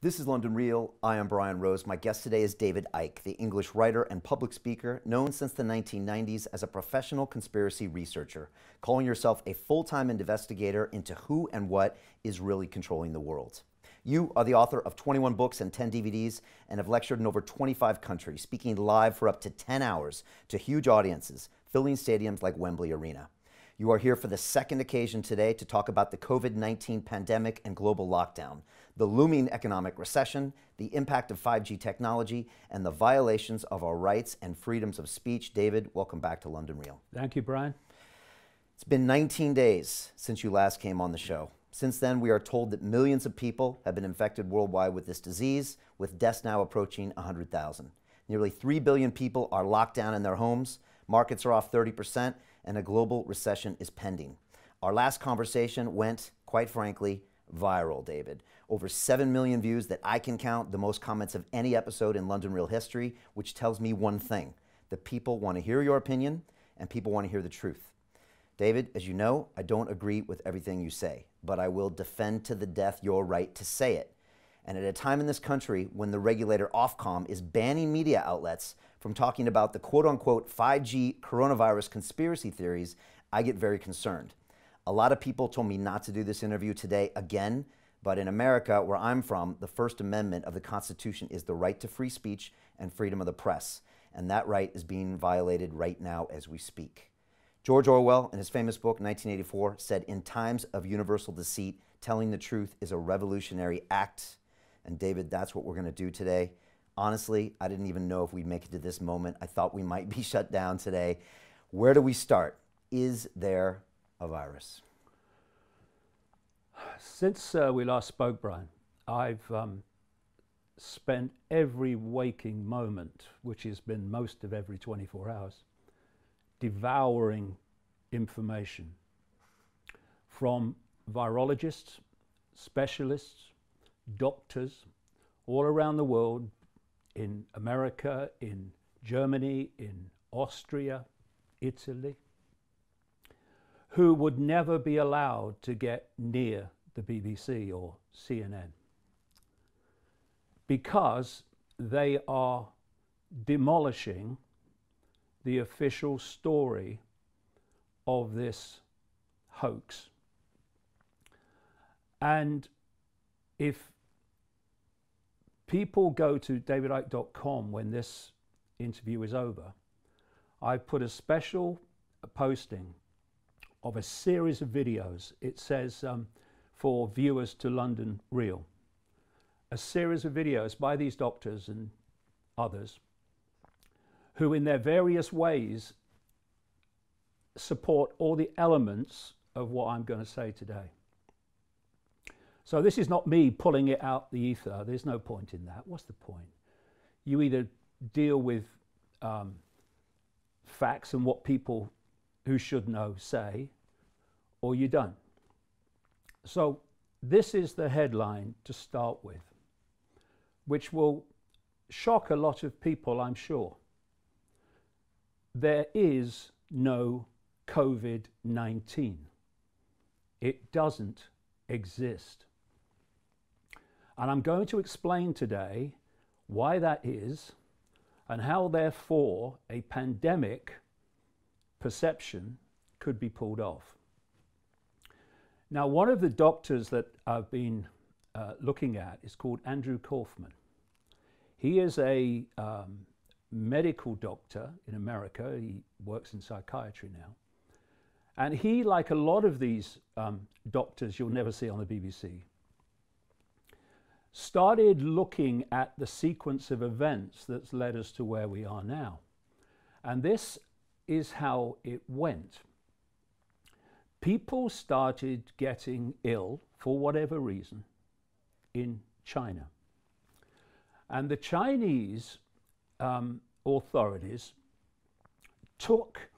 This is London Real. I am Brian Rose. My guest today is Deividu Aiku, the English writer and public speaker known since the 1990s as a professional conspiracy researcher, calling yourself a full-time investigator into who and what is really controlling the world. You are the author of 21 books and 10 DVDs and have lectured in over 25 countries, speaking live for up to 10 hours to huge audiences, filling stadiums like Wembley Arena. You are here for the second occasion today to talk about the COVID-19 pandemic and global lockdown, the looming economic recession, the impact of 5G technology, and the violations of our rights and freedoms of speech. David, welcome back to London Real. Thank you, Brian. It's been 19 days since you last came on the show. Since then, we are told that millions of people have been infected worldwide with this disease, with deaths now approaching 100,000. Nearly 3 billion people are locked down in their homes, markets are off 30%, and a global recession is pending. Our last conversation went, quite frankly, viral, David. Over 7 million views that I can count, the most comments of any episode in London Real history, which tells me one thing: that people want to hear your opinion and people want to hear the truth. David, as you know, I don't agree with everything you say, but I will defend to the death your right to say it. And at a time in this country when the regulator Ofcom is banning media outlets from talking about the quote-unquote 5G coronavirus conspiracy theories, I get very concerned. A lot of people told me not to do this interview today again, but in America, where I'm from, the First Amendment of the Constitution is the right to free speech and freedom of the press, and that right is being violated right now as we speak. George Orwell, in his famous book, 1984, said, "In times of universal deceit, telling the truth is a revolutionary act." And David, that's what we're going to do today. Honestly, I didn't even know if we'd make it to this moment. I thought we might be shut down today. Where do we start? Is there a virus? Since we last spoke, Brian, I've spent every waking moment, which has been most of every 24 hours, devouring information from virologists, specialists, doctors all around the world, in America, in Germany, in Austria, Italy, who would never be allowed to get near the BBC or CNN because they are demolishing the official story of this hoax. And if people go to deividaiku.com when this interview is over, I've put a special posting of a series of videos. It says for viewers to London Real, a series of videos by these doctors and others who in their various ways support all the elements of what I'm going to say today. So this is not me pulling it out the ether. There's no point in that. What's the point? You either deal with facts and what people who should know say, or you don't. So this is the headline to start with, which will shock a lot of people, I'm sure. There is no COVID-19. It doesn't exist. And I'm going to explain today why that is and how, therefore, a pandemic perception could be pulled off. Now, one of the doctors that I've been looking at is called Andrew Kaufman. He is a medical doctor in America. He works in psychiatry now. And he, like a lot of these doctors you'll never see on the BBC, started looking at the sequence of events that's led us to where we are now. And this is how it went. People started getting ill, for whatever reason, in China. And the Chinese authorities took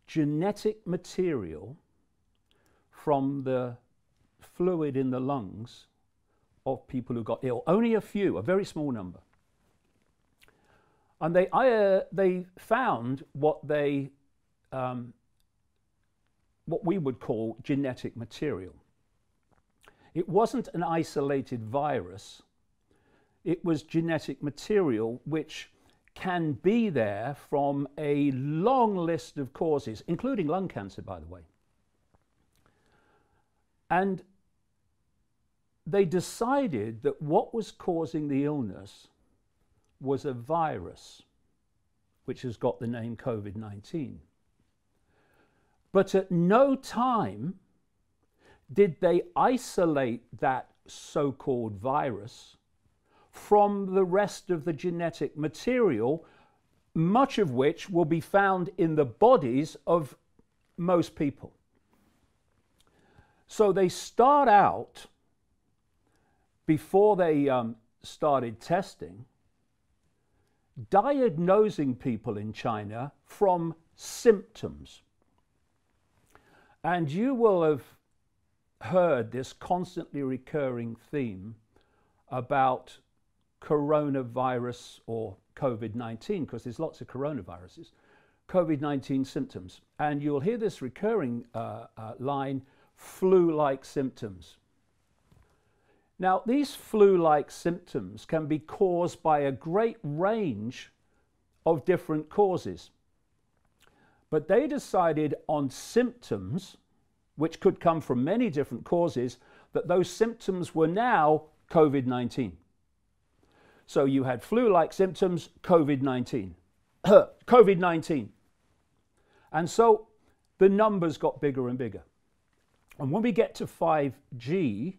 genetic material from the fluid in the lungs of people who got ill, only a few, a very small number. And they found what we would call genetic material. It wasn't an isolated virus. it was genetic material which can be there from a long list of causes, including lung cancer, by the way. And they decided that what was causing the illness was a virus, which has got the name COVID-19. But at no time did they isolate that so-called virus from the rest of the genetic material, much of which will be found in the bodies of most people. So they start out, before they started testing, diagnosing people in China from symptoms. And you will have heard this constantly recurring theme about coronavirus or COVID-19, because there's lots of coronaviruses, COVID-19 symptoms. And you'll hear this recurring line, flu-like symptoms. Now, these flu-like symptoms can be caused by a great range of different causes. But they decided on symptoms, which could come from many different causes, that those symptoms were now COVID-19. So you had flu-like symptoms, COVID-19. COVID-19. And so the numbers got bigger and bigger. And when we get to 5G,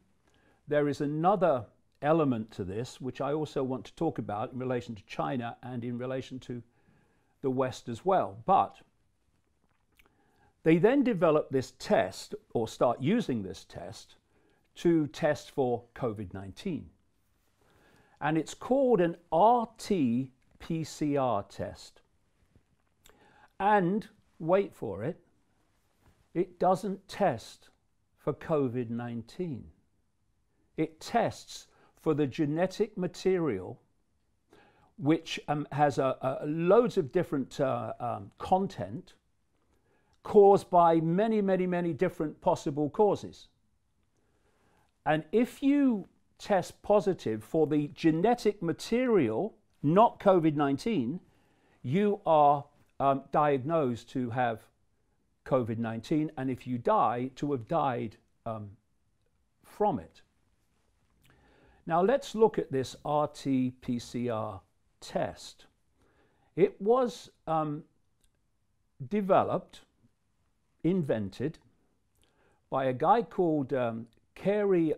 there is another element to this, which I also want to talk about in relation to China and in relation to the West as well. But they then develop this test, or start using this test, to test for COVID-19. And it's called an RT-PCR test. And, wait for it, it doesn't test for COVID-19. It tests for the genetic material, which has loads of different content, caused by many, many, many different possible causes. And if you test positive for the genetic material, not COVID-19, you are diagnosed to have COVID-19, and if you die, to have died from it. Now let's look at this RT-PCR test. It was developed, invented by a guy called Kary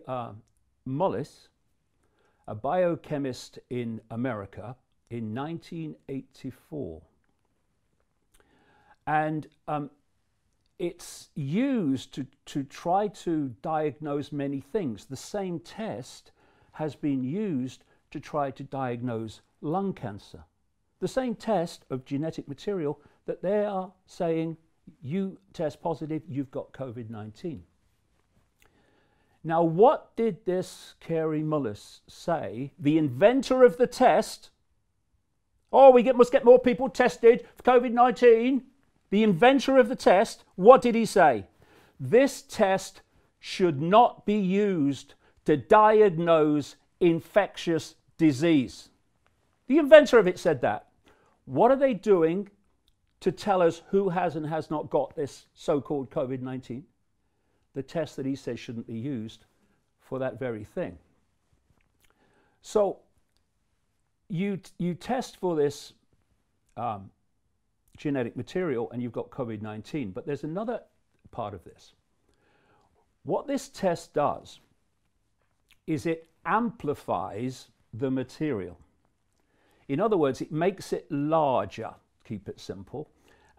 Mullis, a biochemist in America, in 1984. And it's used to try to diagnose many things. The same test has been used to try to diagnose lung cancer. The same test of genetic material that they are saying, you test positive, you've got COVID-19. Now, what did this Kary Mullis say, the inventor of the test? Oh, must get more people tested for COVID-19. The inventor of the test, what did he say? This test should not be used to diagnose infectious disease. The inventor of it said that. What are they doing to tell us who has and has not got this so-called COVID-19? The test that he says shouldn't be used for that very thing. So you test for this genetic material and you've got COVID-19, but there's another part of this. What this test does is it amplifies the material. In other words, it makes it larger, keep it simple,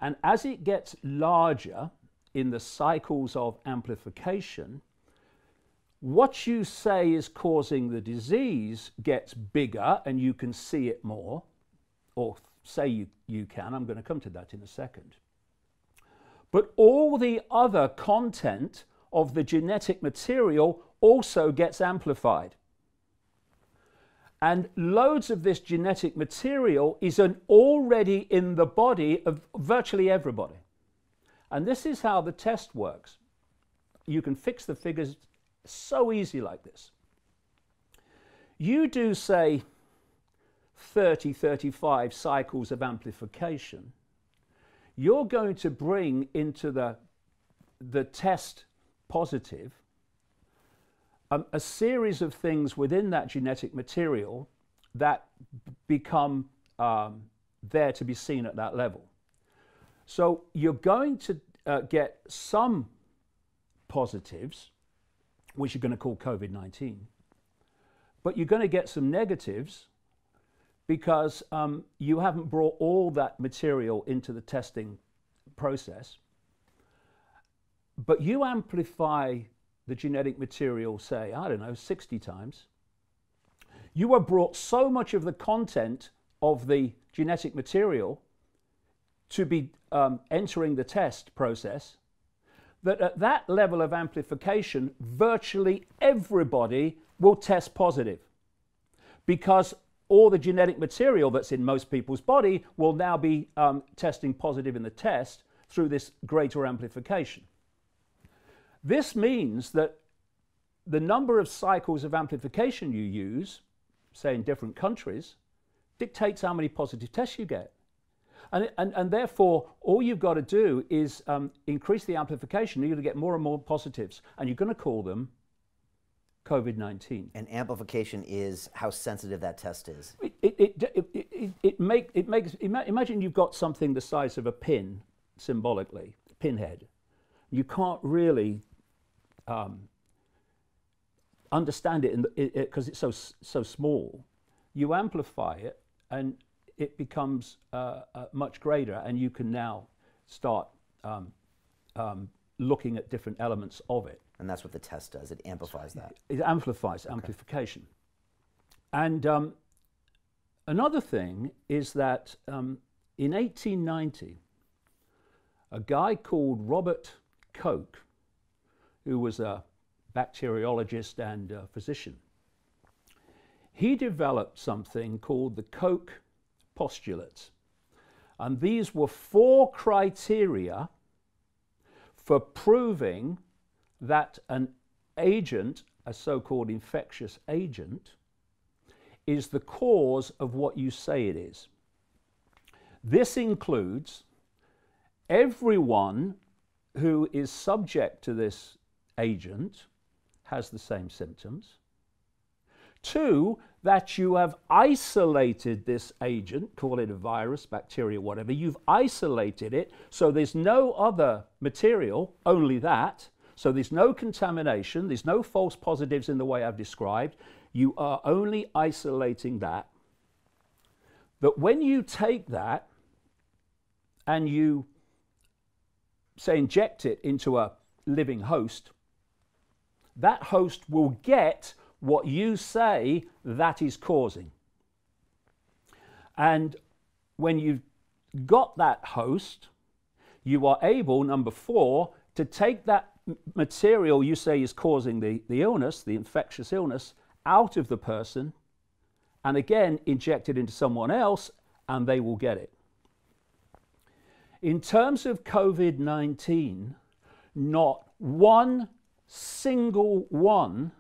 and as it gets larger in the cycles of amplification, what you say is causing the disease gets bigger and you can see it more, or say you can. I'm going to come to that in a second. But all the other content of the genetic material also gets amplified. And loads of this genetic material is already in the body of virtually everybody. And this is how the test works. You can fix the figures so easy like this. You do, say, 30, 35 cycles of amplification, you're going to bring into the test positive a series of things within that genetic material that become there to be seen at that level. So you're going to get some positives, which you're going to call COVID-19, but you're going to get some negatives because you haven't brought all that material into the testing process. But you amplify the genetic material, say, I don't know, 60 times. You have brought so much of the content of the genetic material to be entering the test process that at that level of amplification, virtually everybody will test positive, because all the genetic material that's in most people's body will now be testing positive in the test through this greater amplification. This means that the number of cycles of amplification you use, say in different countries, dictates how many positive tests you get. And therefore, all you've got to do is increase the amplification. You're going to get more and more positives, and you're going to call them COVID-19. And amplification is how sensitive that test is. Imagine you've got something the size of a pin, symbolically, pinhead. You can't really understand it because it's so small. You amplify it, and it becomes much greater, and you can now start looking at different elements of it. And that's what the test does. It amplifies that. It amplifies amplification. And another thing is that in 1890, a guy called Robert Koch, who was a bacteriologist and a physician, he developed something called the Koch postulates. And these were 4 criteria for proving that an agent, a so-called infectious agent, is the cause of what you say it is. This includes everyone who is subject to this agent has the same symptoms. 2, that you have isolated this agent, call it a virus, bacteria, whatever, you've isolated it, so there's no other material, only that, so there's no contamination, there's no false positives in the way I've described, you are only isolating that. But when you take that and you, say, inject it into a living host, that host will get what you say that is causing. And when you've got that host, you are able, number 4, to take that material you say is causing the illness, the infectious illness, out of the person, and again inject it into someone else, and they will get it. In terms of COVID-19, not one single one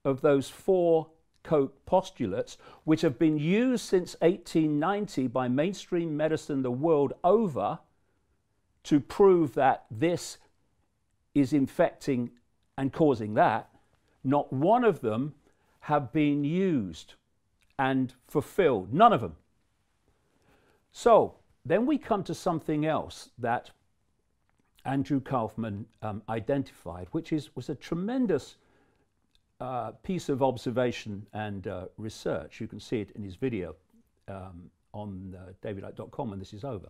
of those 4 Koch postulates, which have been used since 1890 by mainstream medicine the world over to prove that this is infecting and causing that, not one of them have been used and fulfilled. None of them. So then we come to something else that Andrew Kaufman identified, which was a tremendous piece of observation and research. You can see it in his video on deividu.com when this is over.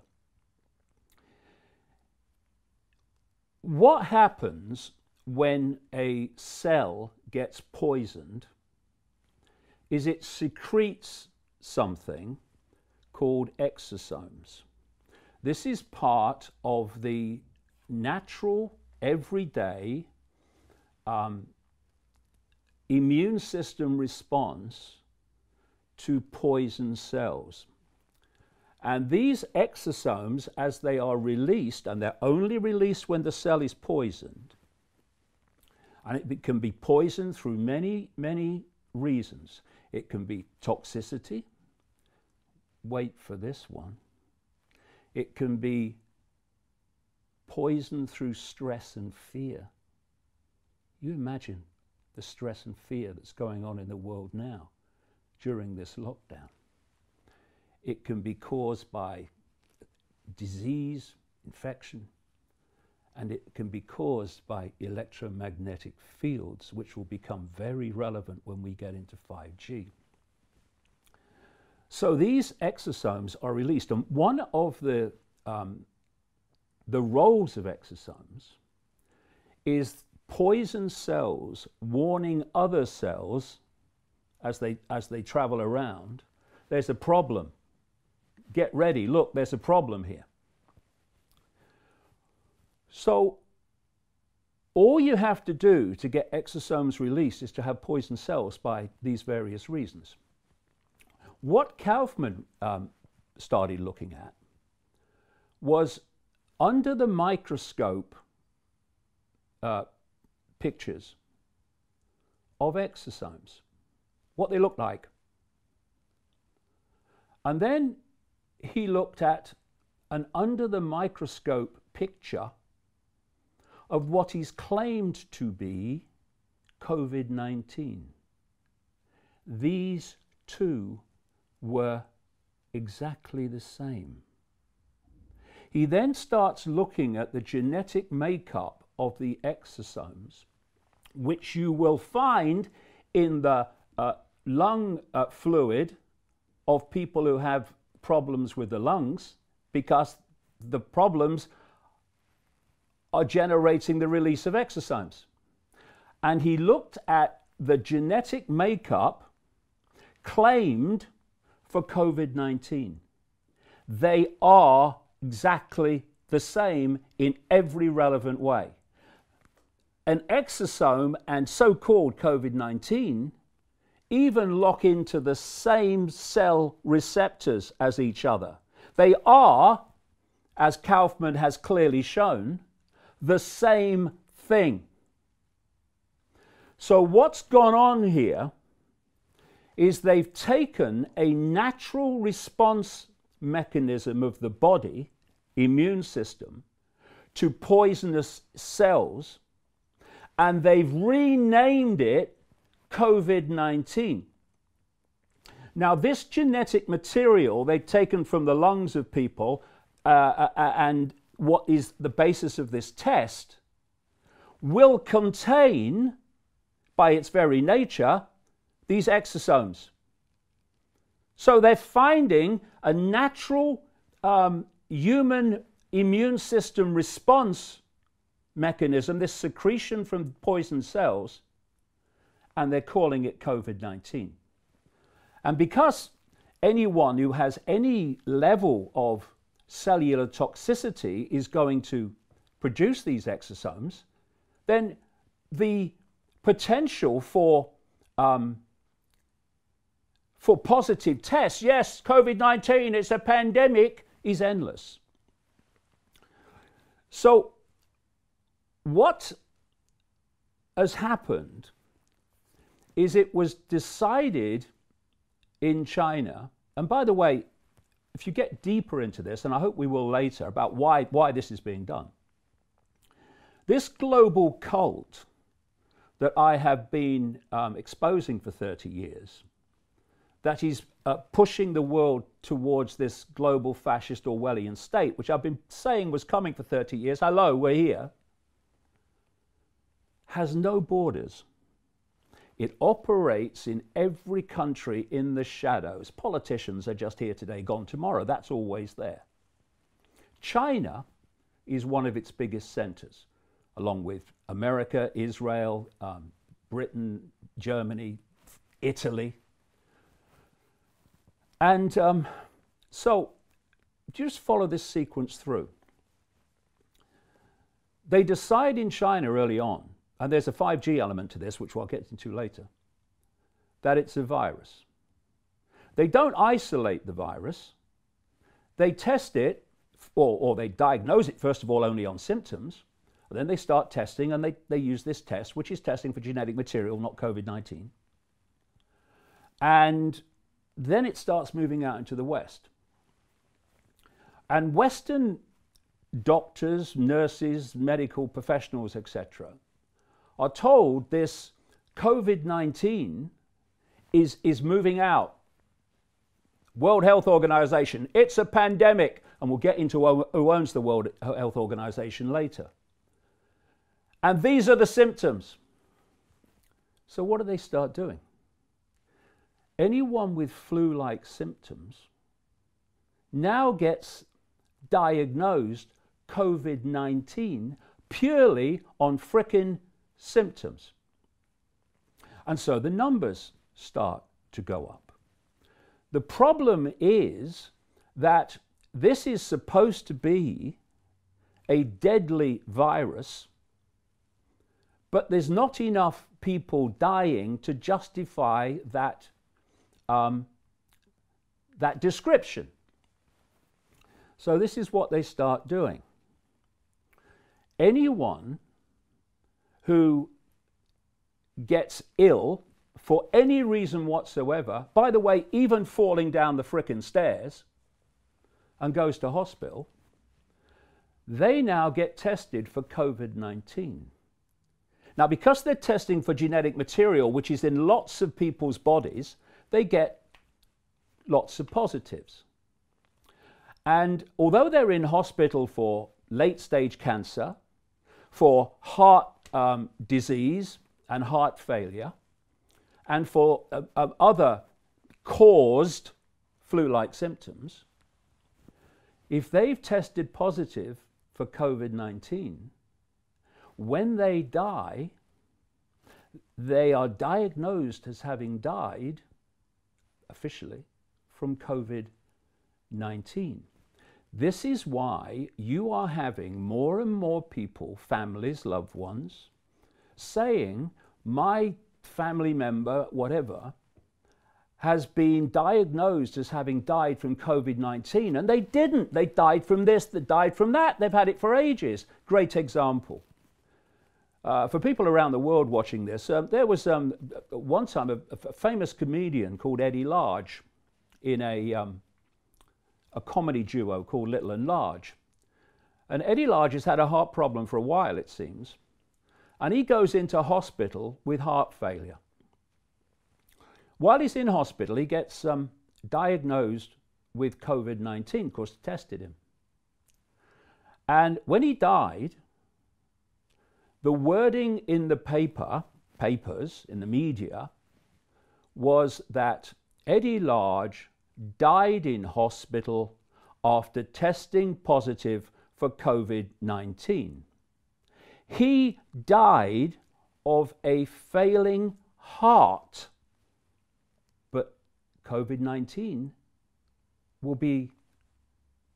What happens when a cell gets poisoned is it secretes something called exosomes. This is part of the natural, everyday immune system response to poison cells. And these exosomes, as they are released, and they're only released when the cell is poisoned, and it can be poisoned through many, many reasons. It can be toxicity, wait for this one, it can be poisoned through stress and fear. You imagine the stress and fear that's going on in the world now during this lockdown. It can be caused by disease, infection, and it can be caused by electromagnetic fields, which will become very relevant when we get into 5G. So these exosomes are released, and one of the roles of exosomes is poison cells warning other cells as they travel around, there's a problem. Get ready, look, there's a problem here. So all you have to do to get exosomes released is to have poison cells by these various reasons. What Kaufman started looking at was under the microscope pictures of exosomes, what they look like. And then he looked at an under the microscope picture of what is claimed to be COVID-19. These two were exactly the same. He then starts looking at the genetic makeup of the exosomes, which you will find in the lung fluid of people who have problems with the lungs, because the problems are generating the release of exosomes. And he looked at the genetic makeup claimed for COVID-19. They are exactly the same in every relevant way. An exosome and so-called COVID-19 even lock into the same cell receptors as each other. They are, as Kaufman has clearly shown, the same thing. So what's gone on here is they've taken a natural response mechanism of the body, immune system, to poisonous cells, and they've renamed it COVID-19. Now, this genetic material they've taken from the lungs of people, and what is the basis of this test, will contain, by its very nature, these exosomes. So they're finding a natural human immune system response mechanism, this secretion from poison cells, and they're calling it COVID-19. And because anyone who has any level of cellular toxicity is going to produce these exosomes, then the potential for positive tests, yes, COVID-19, it's a pandemic, is endless. So what has happened is it was decided in China, and by the way, if you get deeper into this, and I hope we will later, about why this is being done, this global cult that I have been exposing for 30 years, that is pushing the world towards this global fascist Orwellian state, which I've been saying was coming for 30 years, hello, we're here, has no borders. It operates in every country in the shadows. Politicians are just here today, gone tomorrow. That's always there. China is one of its biggest centers, along with America, Israel, Britain, Germany, Italy. And so just follow this sequence through. They decide in China early on, and there's a 5G element to this, which I'll get into later, that it's a virus. They don't isolate the virus. They test it, or they diagnose it, first of all, only on symptoms. And then they start testing, and they use this test, which is testing for genetic material, not COVID-19. And then it starts moving out into the West. And Western doctors, nurses, medical professionals, etc., are told this COVID-19 is moving out. World Health Organization, it's a pandemic. And we'll get into who owns the World Health Organization later. And these are the symptoms. So what do they start doing? Anyone with flu-like symptoms now gets diagnosed COVID-19 purely on frickin' symptoms. And so the numbers start to go up. The problem is that this is supposed to be a deadly virus, but there's not enough people dying to justify that, that description. So this is what they start doing. Anyone who gets ill for any reason whatsoever, by the way, even falling down the frickin' stairs, and goes to hospital, they now get tested for COVID-19. Now, because they're testing for genetic material, which is in lots of people's bodies, they get lots of positives. And although they're in hospital for late-stage cancer, for heart disease and heart failure, and for other caused flu-like symptoms, if they've tested positive for COVID-19, when they die, they are diagnosed as having died, officially, from COVID-19. This is why you are having more and more people, families, loved ones, saying, my family member, whatever, has been diagnosed as having died from COVID-19, and they didn't. They died from this, they died from that. They've had it for ages. Great example. For people around the world watching this, there was one time a famous comedian called Eddie Large in a comedy duo called Little and Large. And Eddie Large has had a heart problem for a while, it seems. And he goes into hospital with heart failure. While he's in hospital, he gets diagnosed with COVID-19, of course, they tested him. And when he died, the wording in the papers, in the media, was that Eddie Large died in hospital after testing positive for COVID-19. He died of a failing heart. But COVID-19 will be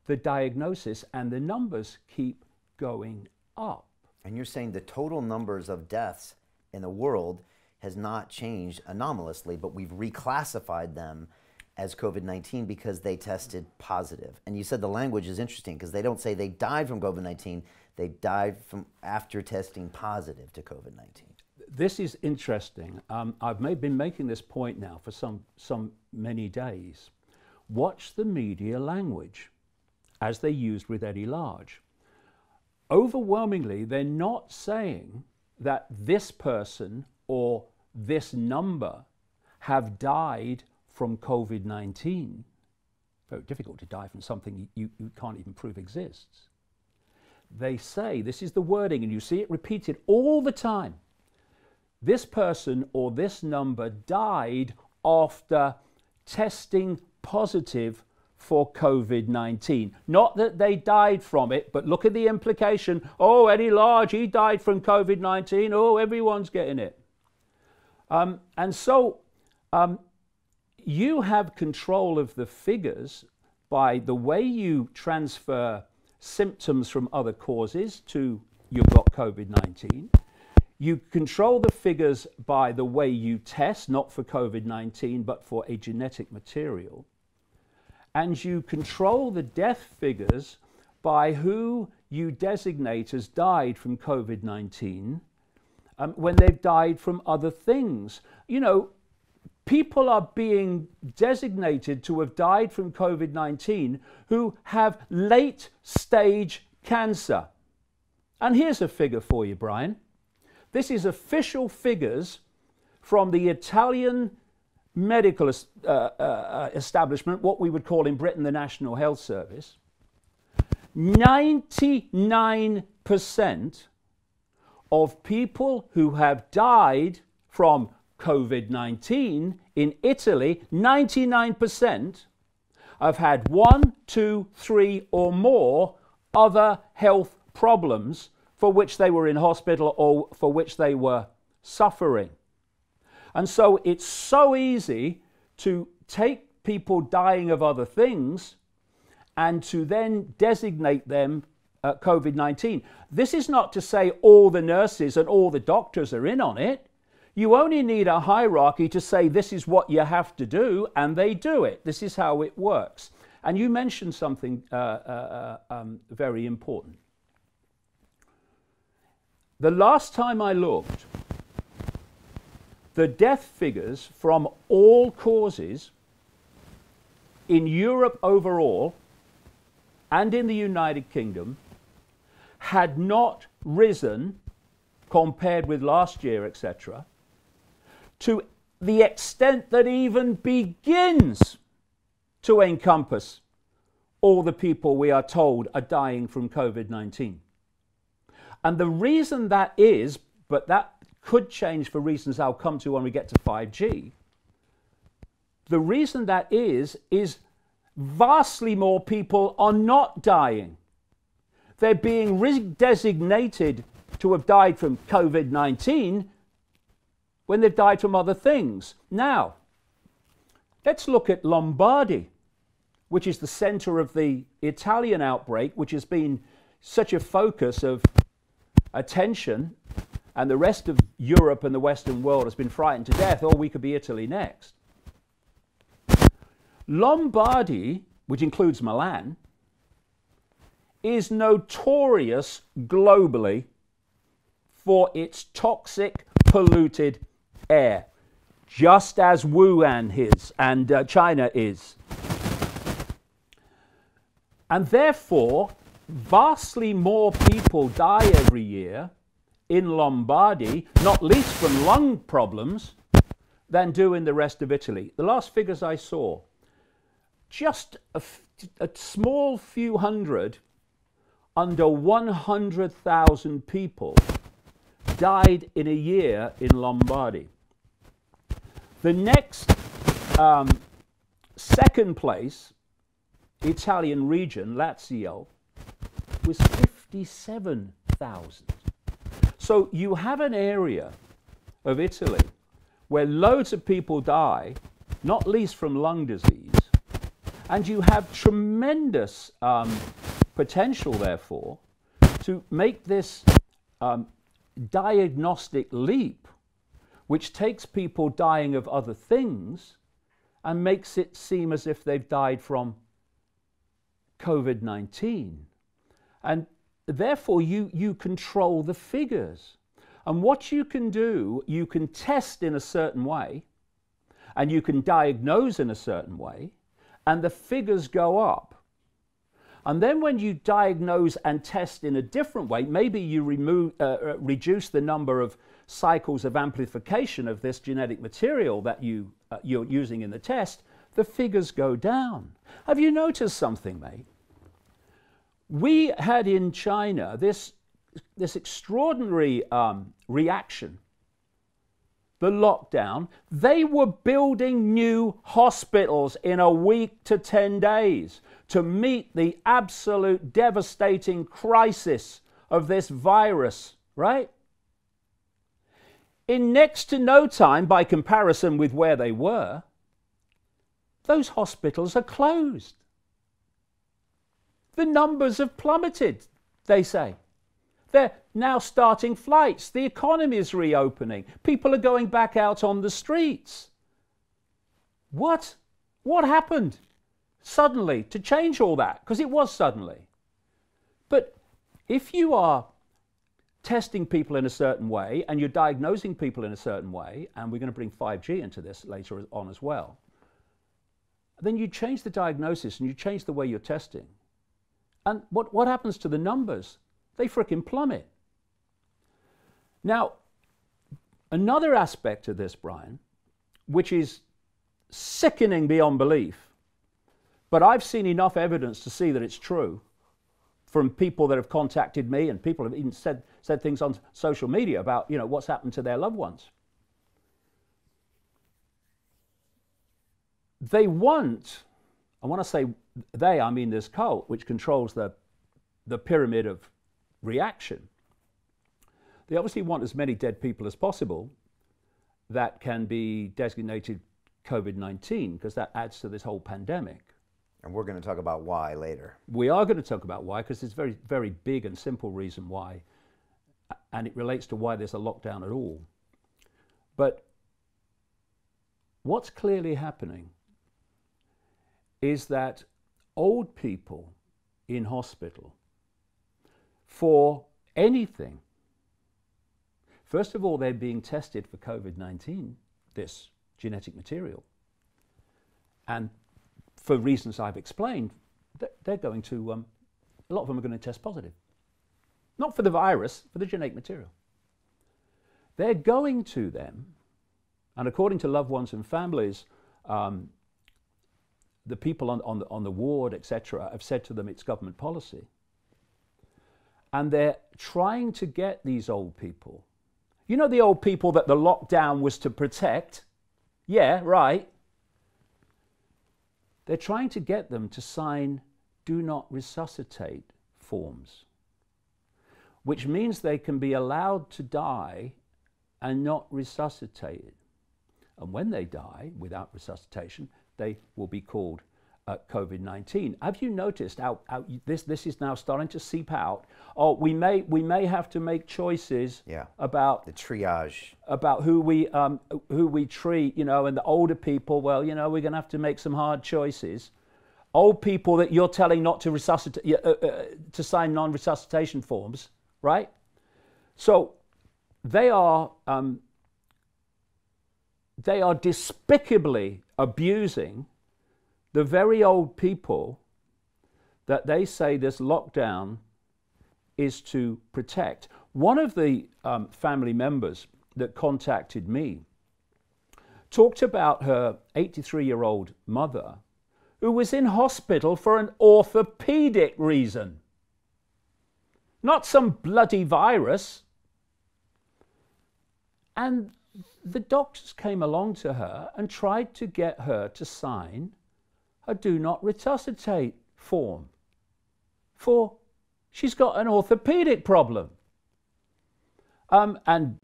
the diagnosis, and the numbers keep going up. And you're saying the total numbers of deaths in the world has not changed anomalously, but we've reclassified them as COVID-19 because they tested positive. And you said the language is interesting because they don't say they died from COVID-19, they died from after testing positive to COVID-19. This is interesting. I've been making this point now for some many days. Watch the media language as they used with Eddie Large. Overwhelmingly, they're not saying that this person or this number have died from COVID-19. Very difficult to die from something you can't even prove exists. They say, this is the wording, and you see it repeated all the time, this person or this number died after testing positive for COVID-19. Not that they died from it, but look at the implication. Oh, Eddie Large, he died from COVID-19. Oh, everyone's getting it. And so you have control of the figures by the way you transfer symptoms from other causes to you've got COVID-19. You control the figures by the way you test, not for COVID-19, but for a genetic material. And you control the death figures by who you designate as died from COVID-19 when they've died from other things. You know, people are being designated to have died from COVID-19 who have late stage cancer. And here's a figure for you, Brian. This is official figures from the Italian medical establishment, what we would call in Britain the National Health Service. 99% of people who have died from COVID-19 in Italy, 99% have had 1, 2, 3 or more other health problems for which they were in hospital or for which they were suffering. And so it's so easy to take people dying of other things and to then designate them COVID-19. This is not to say all the nurses and all the doctors are in on it. You only need a hierarchy to say this is what you have to do, and they do it. This is how it works. And you mentioned something very important. The last time I looked, the death figures from all causes in Europe overall and in the United Kingdom had not risen compared with last year, etc., to the extent that even begins to encompass all the people we are told are dying from COVID-19. And the reason that is, but that could change for reasons I'll come to when we get to 5G, the reason that is vastly more people are not dying. They're being designated to have died from COVID-19 when they've died from other things. Now, let's look at Lombardy, which is the center of the Italian outbreak, which has been such a focus of attention, and the rest of Europe and the Western world has been frightened to death. Oh, we could be Italy next. Lombardy, which includes Milan, is notorious globally for its toxic, polluted air, just as Wuhan is and China is. And therefore, vastly more people die every year in Lombardy, not least from lung problems, than do in the rest of Italy. The last figures I saw, just a small few hundred, under 100,000 people died in a year in Lombardy. The next second place Italian region, Lazio, was 57,000. So you have an area of Italy where loads of people die, not least from lung disease, and you have tremendous potential, therefore, to make this diagnostic leap, which takes people dying of other things and makes it seem as if they've died from COVID-19. And therefore, you control the figures. And what you can do, you can test in a certain way, and you can diagnose in a certain way, and the figures go up. And then when you diagnose and test in a different way, maybe you reduce the number of cycles of amplification of this genetic material that you're using in the test, the figures go down. Have you noticed something, mate? We had in China this extraordinary reaction, the lockdown. They were building new hospitals in a week to 10 days to meet the absolute devastating crisis of this virus, right? In next to no time, by comparison with where they were, those hospitals are closed. The numbers have plummeted, they say. They're now starting flights. The economy is reopening. People are going back out on the streets. What happened suddenly to change all that? Because it was suddenly. But if you are testing people in a certain way and you're diagnosing people in a certain way, and we're going to bring 5G into this later on as well, then you change the diagnosis and you change the way you're testing. And what happens to the numbers? They frickin' plummet. Now, another aspect of this, Brian, which is sickening beyond belief, but I've seen enough evidence to see that it's true from people that have contacted me, and people have even said things on social media about, what's happened to their loved ones. They want, and when I say they, I mean this cult, which controls the pyramid of reaction. They obviously want as many dead people as possible that can be designated COVID-19, because that adds to this whole pandemic. And we're going to talk about why later. We are going to talk about why, because there's a very, very big and simple reason why, and it relates to why there's a lockdown at all. But what's clearly happening is that old people in hospital, for anything, first of all, they're being tested for COVID-19, this genetic material. And for reasons I've explained, they're going to, a lot of them are going to test positive. Not for the virus, for the genetic material. They're going to them, and according to loved ones and families, the people on the ward, etc., have said to them it's government policy. And they're trying to get these old people. You know the old people that the lockdown was to protect? Yeah, right. They're trying to get them to sign do not resuscitate forms, which means they can be allowed to die and not resuscitated. And when they die without resuscitation, they will be called COVID-19. Have you noticed how this is now starting to seep out? Oh, we may have to make choices about the triage, about who we treat, and the older people. Well, we're going to have to make some hard choices. Old people that you're telling not to resuscitate, to sign non-resuscitation forms, right? So they are despicably abusing the very old people that they say this lockdown is to protect. One of the family members that contacted me talked about her 83-year-old mother who was in hospital for an orthopedic reason. Not some bloody virus. And the doctors came along to her and tried to get her to sign a do not resuscitate form, for she's got an orthopedic problem. And,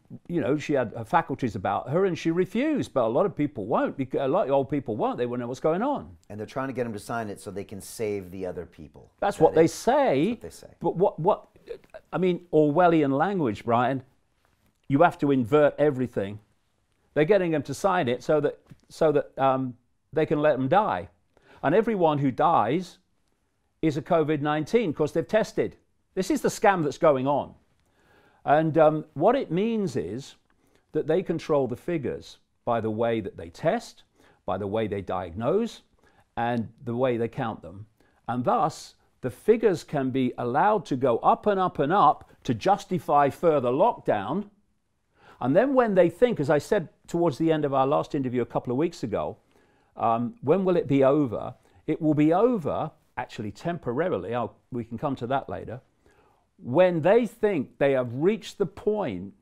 she had her faculties about her and she refused, but a lot of people won't, because a lot of old people won't. They won't know what's going on. And they're trying to get them to sign it so they can save the other people. That's what they say. That's what they say. But Orwellian language, Brian, you have to invert everything. They're getting them to sign it so that they can let them die. And everyone who dies is a COVID-19 because they've tested. This is the scam that's going on. And what it means is that they control the figures by the way that they test, by the way they diagnose, and the way they count them. And thus, the figures can be allowed to go up and up and up to justify further lockdown. And then when they think, as I said towards the end of our last interview a couple of weeks ago, when will it be over? It will be over, actually temporarily, we can come to that later, when they think they have reached the point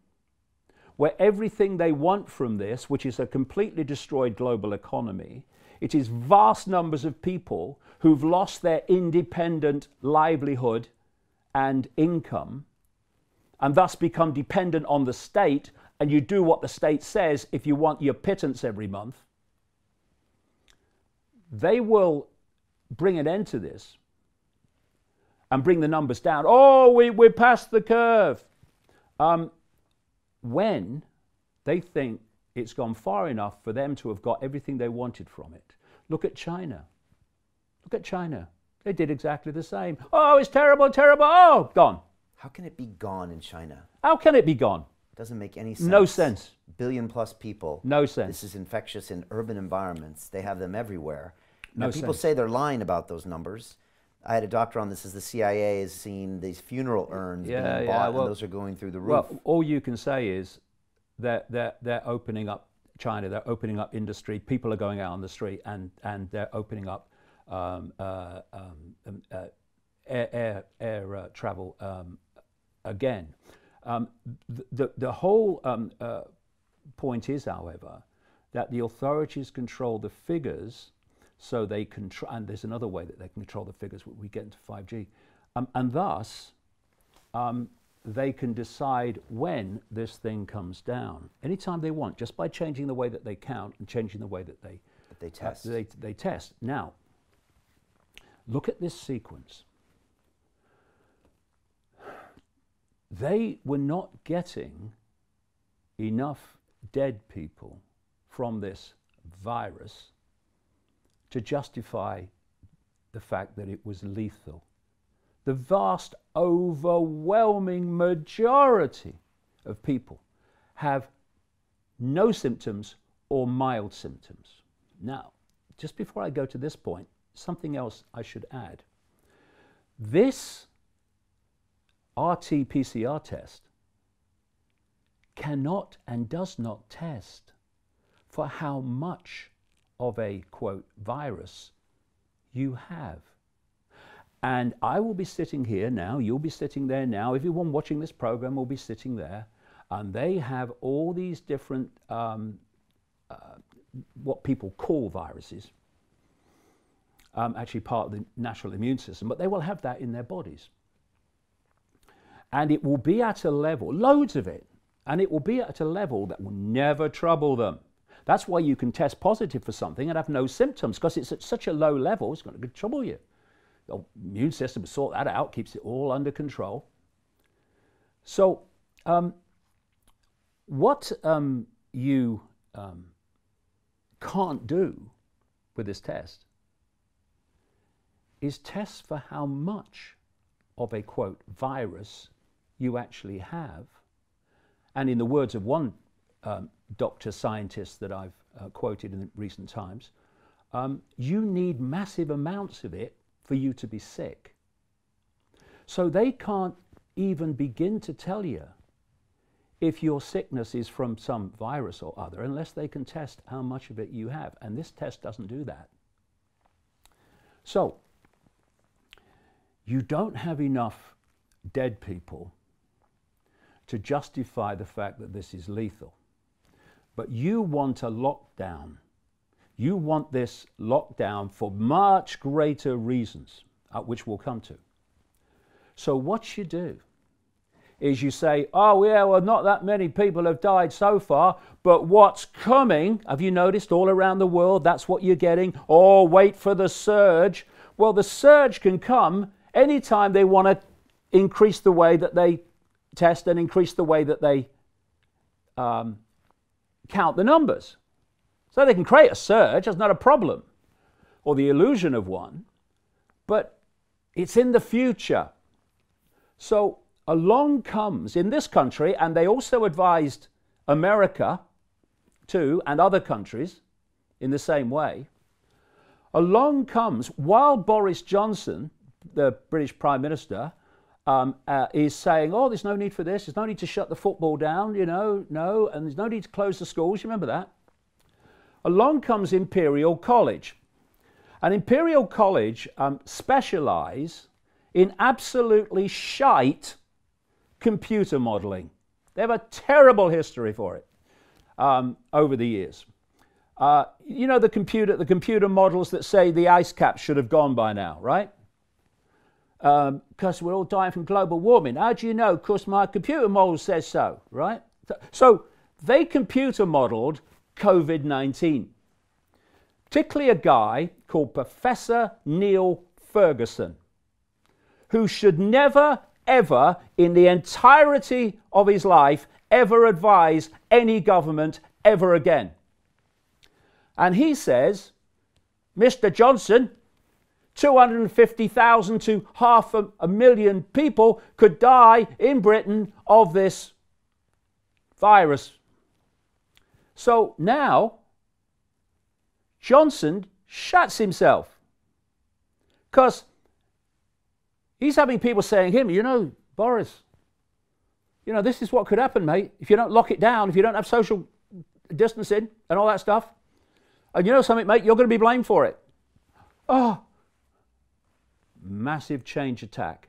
where everything they want from this, which is a completely destroyed global economy, it is vast numbers of people who've lost their independent livelihood and income, and thus become dependent on the state, and you do what the state says if you want your pittance every month. They will bring an end to this and bring the numbers down. Oh, we're past the curve. When they think it's gone far enough for them to have got everything they wanted from it. Look at China. Look at China. They did exactly the same. Oh, it's terrible, terrible. Oh, gone. How can it be gone in China? How can it be gone? Doesn't make any sense. No sense. Billion-plus people. No sense. This is infectious in urban environments. They have them everywhere. Now, No people sense. say they're lying about those numbers. I had a doctor on this, as the CIA has seen these funeral urns being bought, and those are going through the roof. Well, all you can say is that they're opening up China, they're opening up industry, people are going out on the street, and they're opening up air travel again. The whole point is, however, that the authorities control the figures, so they control, and there's another way that they can control the figures when we get into 5G, and thus they can decide when this thing comes down anytime they want, just by changing the way that they count and changing the way that they test. They test. Now, look at this sequence. They were not getting enough dead people from this virus to justify the fact that it was lethal. The vast, overwhelming majority of people have no symptoms or mild symptoms. Now, just before I go to this point, something else I should add. This RT-PCR test cannot and does not test for how much of a, quote, virus you have. And I will be sitting here now, you'll be sitting there now, everyone watching this program will be sitting there, and they have all these different, what people call viruses, actually part of the natural immune system, but they will have that in their bodies. And it will be at a level, loads of it, and it will be at a level that will never trouble them. That's why you can test positive for something and have no symptoms, because it's at such a low level, it's going to trouble you. The immune system will sort that out, keeps it all under control. So what you can't do with this test is test for how much of a, quote, virus you actually have. And in the words of one doctor scientist that I've quoted in recent times, you need massive amounts of it for you to be sick. So they can't even begin to tell you if your sickness is from some virus or other unless they can test how much of it you have. And this test doesn't do that. So you don't have enough dead people to justify the fact that this is lethal. But you want a lockdown. You want this lockdown for much greater reasons, which we'll come to. So what you do is you say, oh yeah, well, not that many people have died so far, but what's coming, have you noticed all around the world, that's what you're getting? Oh, wait for the surge. Well, the surge can come anytime they want to increase the way that they test and increase the way that they count the numbers. So they can create a surge, that's not a problem, or the illusion of one, but it's in the future. So along comes, in this country, and they also advised America too, and other countries in the same way, along comes, while Boris Johnson, the British Prime Minister, is saying, oh, there's no need for this, there's no need to shut the football down, you know, no, and there's no need to close the schools, you remember that? Along comes Imperial College. And Imperial College specialise in absolutely shite computer modelling. They have a terrible history for it over the years. You know the computer models that say the ice caps should have gone by now, right? Because we're all dying from global warming. How do you know? Because my computer model says so, right? So they computer modelled COVID-19. Particularly a guy called Professor Neil Ferguson, who should never, ever, in the entirety of his life, ever advise any government ever again. And he says, Mr. Johnson, 250,000 to 500,000 people could die in Britain of this virus. So now Johnson shuts himself because he's having people saying to him, you know, Boris, you know, this is what could happen, mate, if you don't lock it down, if you don't have social distancing and all that stuff. And you know something, mate, you're going to be blamed for it. Oh, massive change attack.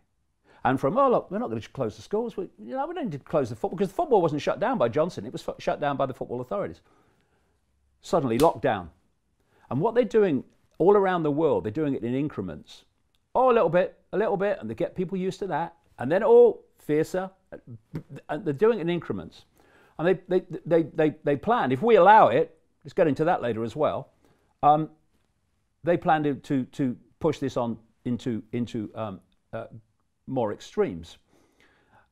And from, oh, look, we're not going to close the schools. We don't need to close the football, because the football wasn't shut down by Johnson. It was shut down by the football authorities. Suddenly, lockdown. And what they're doing all around the world, they're doing it in increments. Oh, a little bit, and they get people used to that. And then, oh, fiercer. And they're doing it in increments. And they plan, if we allow it, let's get into that later as well, they plan to push this on into more extremes.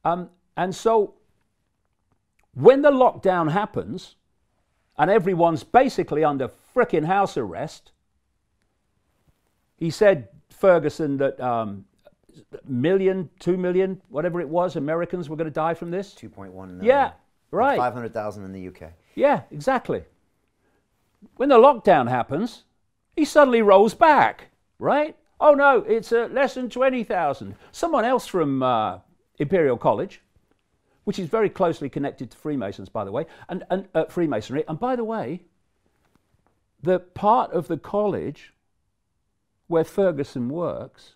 And so when the lockdown happens and everyone's basically under frickin' house arrest, he said, Ferguson, that 1 million, 2 million, whatever it was, Americans were going to die from this. 2.1 million. Yeah, right. 500,000 in the UK. Yeah, exactly. When the lockdown happens, he suddenly rolls back, right? Oh no, it's less than 20,000. Someone else from Imperial College, which is very closely connected to Freemasons, by the way, and Freemasonry. And by the way, the part of the college where Ferguson works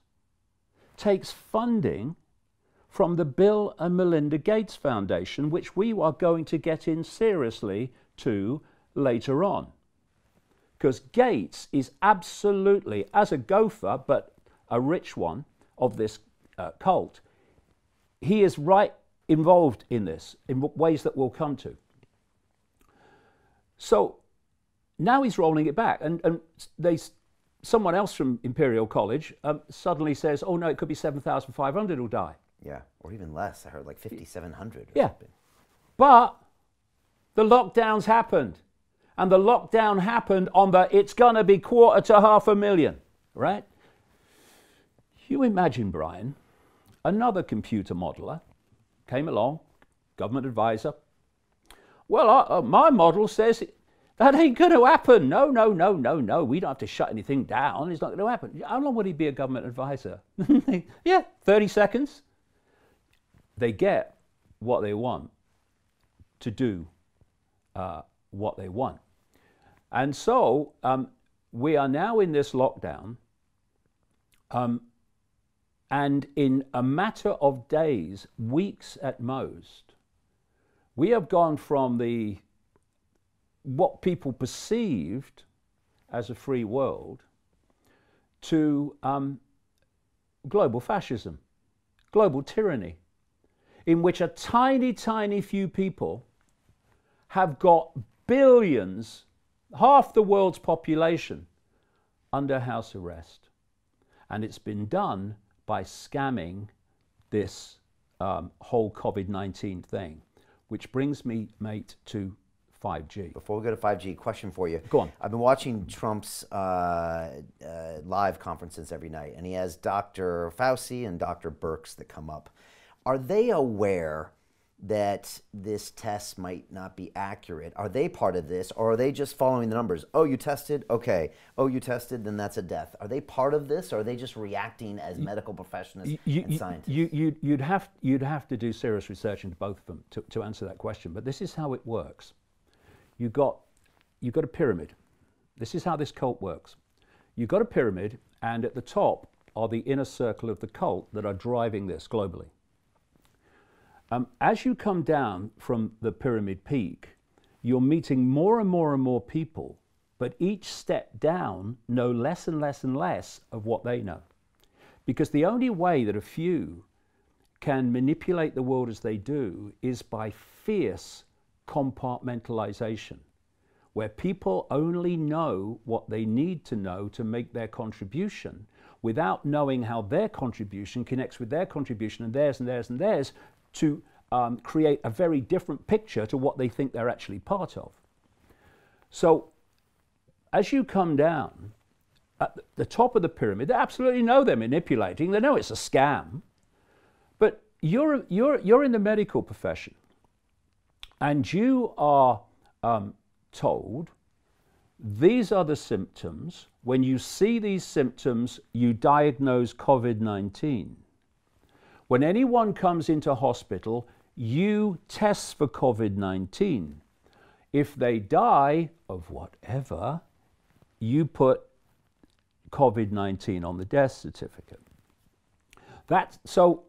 takes funding from the Bill and Melinda Gates Foundation, which we are going to get in seriously to later on. Because Gates is absolutely, as a gopher, but a rich one of this cult, he is right involved in this in ways that we'll come to. So now he's rolling it back, and someone else from Imperial College suddenly says, oh no, it could be 7,500 who'll die. Yeah, or even less. I heard like 5,700. Yeah, but the lockdowns happened. And the lockdown happened on the, it's going to be 250,000, right? You imagine, Brian, another computer modeler came along, government advisor. Well, my model says that ain't going to happen. No. We don't have to shut anything down. It's not going to happen. How long would he be a government advisor? Yeah, 30 seconds. They get what they want to do what they want. And so we are now in this lockdown, and in a matter of days, weeks at most, we have gone from what people perceived as a free world to global fascism, global tyranny, in which a tiny, tiny few people have got billions, half the world's population, under house arrest. And it's been done by scamming this whole COVID-19 thing, which brings me, mate, to 5G. Before we go to 5G, question for you. Go on. I've been watching Trump's live conferences every night, and he has Dr. Fauci and Dr. Birx that come up. Are they aware that this test might not be accurate? Are they part of this, or are they just following the numbers? Oh, you tested? Okay. Oh, you tested? Then that's a death. Are they part of this, or are they just reacting as medical professionals and scientists? You'd have to do serious research into both of them to answer that question. But this is how it works. You've got a pyramid. This is how this cult works. You've got a pyramid, and at the top are the inner circle of the cult that are driving this globally. As you come down from the pyramid peak, you're meeting more and more and more people, but each step down know less and less and less of what they know. Because the only way that a few can manipulate the world as they do is by fierce compartmentalization, where people only know what they need to know to make their contribution without knowing how their contribution connects with their contribution and theirs and theirs and theirs, to create a very different picture to what they think they're actually part of. So as you come down, at the top of the pyramid, they absolutely know they're manipulating. They know it's a scam. But you're in the medical profession, and you are told these are the symptoms. When you see these symptoms, you diagnose COVID-19. When anyone comes into hospital, you test for COVID-19. If they die of whatever, you put COVID-19 on the death certificate. So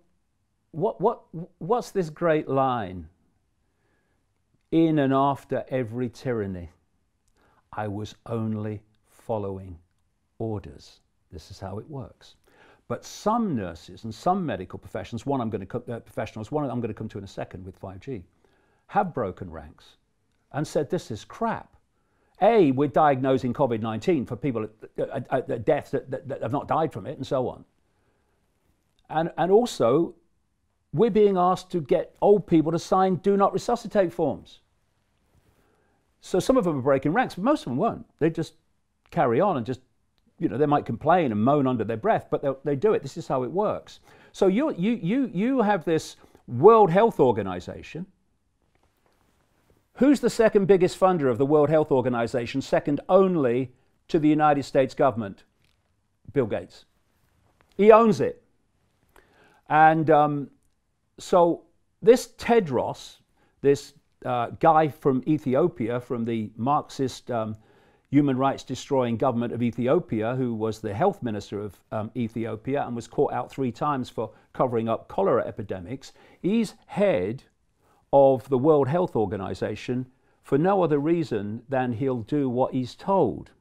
what's this great line? In and after every tyranny, I was only following orders. This is how it works. But some nurses and some medical professionals, one I'm going to come to in a second with 5G, have broken ranks and said this is crap. A, we're diagnosing COVID-19 for people at death that have not died from it, and so on. And also, we're being asked to get old people to sign do not resuscitate forms. So some of them are breaking ranks, but most of them won't. They just carry on and just, they might complain and moan under their breath, but they do it. This is how it works. So you have this World Health Organization. Who's the second biggest funder of the World Health Organization, second only to the United States government? Bill Gates. He owns it. And so this Tedros, this guy from Ethiopia, from the Marxist human rights destroying government of Ethiopia, who was the health minister of Ethiopia and was caught out 3 times for covering up cholera epidemics, he's head of the World Health Organization for no other reason than he'll do what he's told.